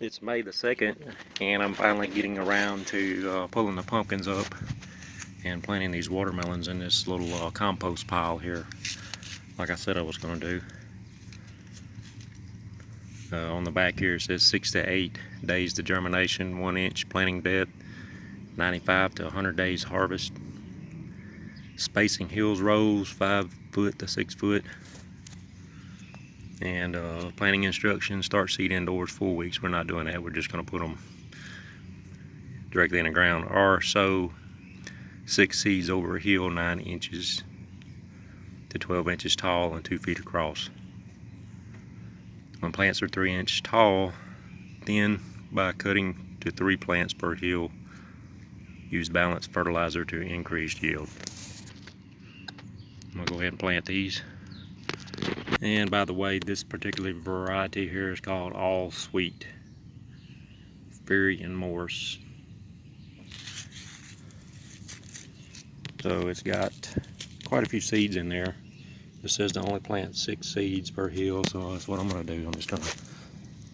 It's May the 2nd, and I'm finally getting around to pulling the pumpkins up and planting these watermelons in this little compost pile here, like I said I was going to do. On the back here it says 6 to 8 days to germination, 1 inch planting depth, 95 to 100 days harvest. Spacing hills rows 5 foot to 6 foot. And planting instructions: start seed indoors 4 weeks. We're not doing that. We're just going to put them directly in the ground, or sow 6 seeds over a hill 9 inches to 12 inches tall and 2 feet across. When plants are 3 inches tall, thin by cutting to 3 plants per hill. Use balanced fertilizer to increase yield. I'm going to go ahead and plant these. And by the way, this particular variety here is called All Sweet, Fairy and Morse. So it's got quite a few seeds in there. It says to only plant 6 seeds per hill, so that's what I'm going to do. I'm just going to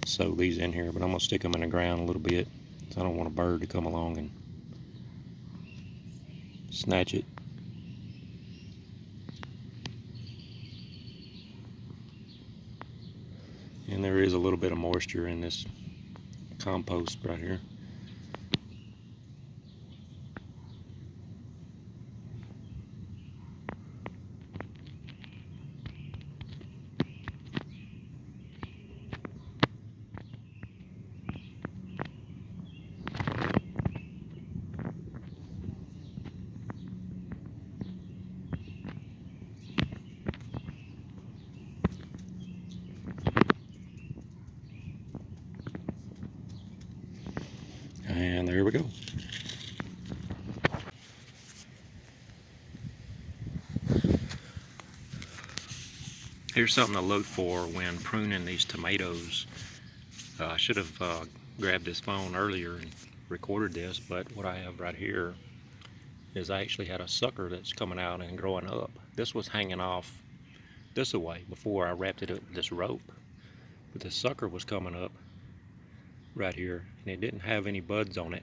sow these in here, but I'm going to stick them in the ground a little bit, so I don't want a bird to come along and snatch it. And there is a little bit of moisture in this compost right here. And there we go. Here's something to look for when pruning these tomatoes. I should have grabbed this phone earlier and recorded this, but what I have right here is I actually had a sucker that's coming out and growing up. This was hanging off this away before I wrapped it up with this rope. But the sucker was coming up right here, and it didn't have any buds on it.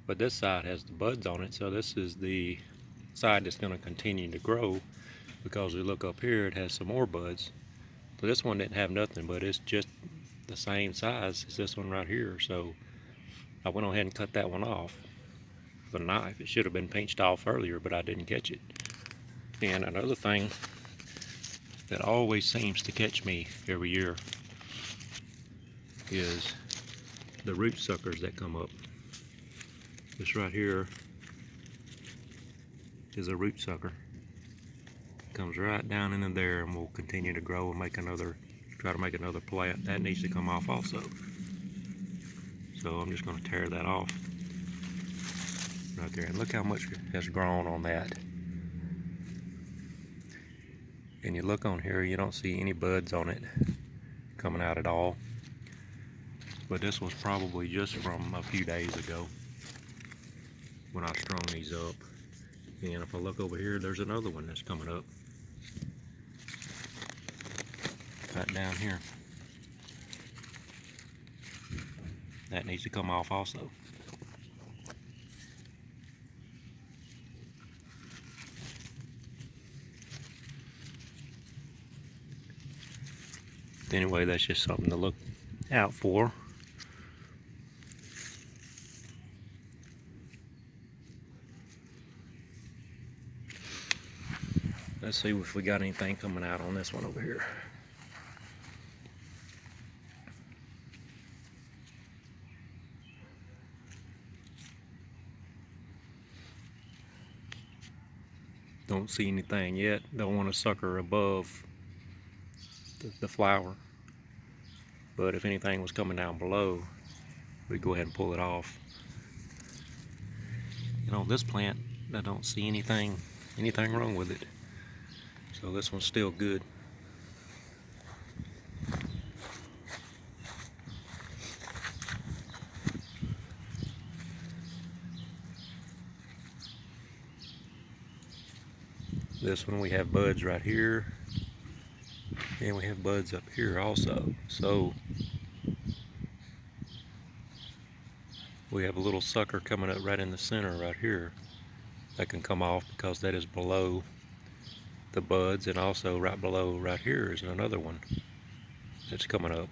But this side has the buds on it, so this is the side that's going to continue to grow, because we look up here, it has some more buds. So this one didn't have nothing, but it's just the same size as this one right here. So I went ahead and cut that one off with a knife. It should have been pinched off earlier, but I didn't catch it. And another thing that always seems to catch me every year is the root suckers that come up. This right here is a root sucker. Comes right down into there and will continue to grow and make another, try to make another plant. That needs to come off also. So I'm just going to tear that off right there. And look how much has grown on that. And you look on here, you don't see any buds on it coming out at all. But this was probably just from a few days ago when I strung these up. And if I look over here, there's another one that's coming up right down here. That needs to come off also. Anyway, that's just something to look out for. Let's see if we got anything coming out on this one over here. Don't see anything yet. Don't want to sucker above the flower. But if anything was coming down below, we'd go ahead and pull it off. And on this plant, I don't see anything wrong with it. So this one's still good. This one we have buds right here, and we have buds up here also. So We have a little sucker coming up right in the center right here that can come off because that is below the buds, and also right below right here is another one that's coming up.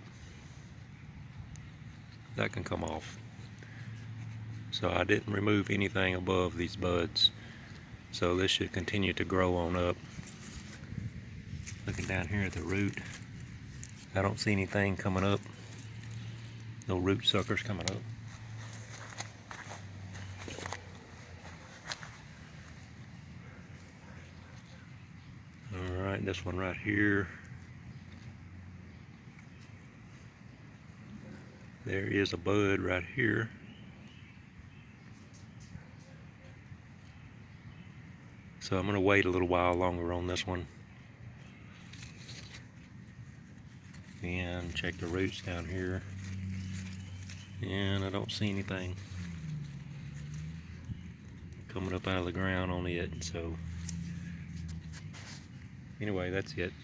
That can come off. So I didn't remove anything above these buds. So this should continue to grow on up. Looking down here at the root, I don't see anything coming up. No root suckers coming up. Alright, this one right here. There is a bud right here. So I'm going to wait a little while longer on this one. And check the roots down here. And I don't see anything coming up out of the ground on it. So anyway, that's it.